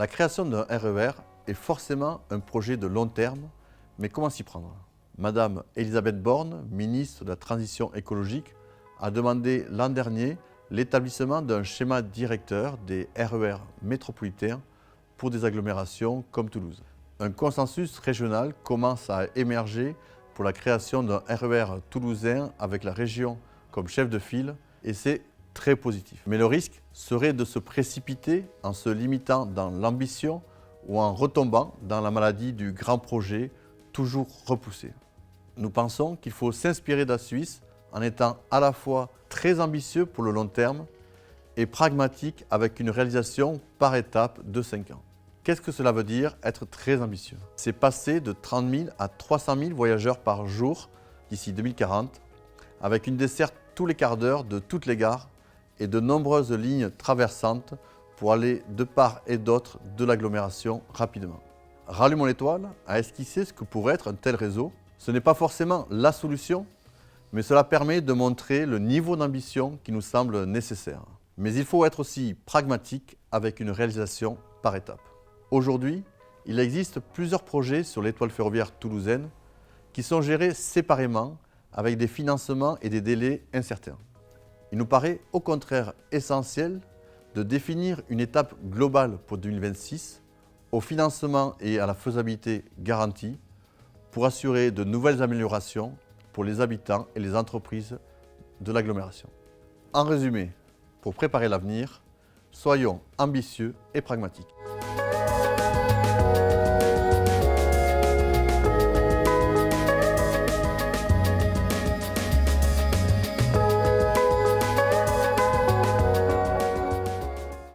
La création d'un RER est forcément un projet de long terme, mais comment s'y prendre? Madame Elisabeth Borne, ministre de la Transition écologique, a demandé l'an dernier l'établissement d'un schéma directeur des RER métropolitains pour des agglomérations comme Toulouse. Un consensus régional commence à émerger pour la création d'un RER toulousain avec la région comme chef de file, et c'est très positif. Mais le risque serait de se précipiter en se limitant dans l'ambition ou en retombant dans la maladie du grand projet toujours repoussé. Nous pensons qu'il faut s'inspirer de la Suisse en étant à la fois très ambitieux pour le long terme et pragmatique avec une réalisation par étape de 5 ans. Qu'est-ce que cela veut dire être très ambitieux? C'est passer de 30 000 à 300 000 voyageurs par jour d'ici 2040, avec une desserte tous les quarts d'heure de toutes les gares et de nombreuses lignes traversantes pour aller de part et d'autre de l'agglomération rapidement. Rallumons l'étoile a esquissé ce que pourrait être un tel réseau. Ce n'est pas forcément la solution, mais cela permet de montrer le niveau d'ambition qui nous semble nécessaire. Mais il faut être aussi pragmatique avec une réalisation par étapes. Aujourd'hui, il existe plusieurs projets sur l'étoile ferroviaire toulousaine qui sont gérés séparément avec des financements et des délais incertains. Il nous paraît au contraire essentiel de définir une étape globale pour 2026 au financement et à la faisabilité garantie pour assurer de nouvelles améliorations pour les habitants et les entreprises de l'agglomération. En résumé, pour préparer l'avenir, soyons ambitieux et pragmatiques.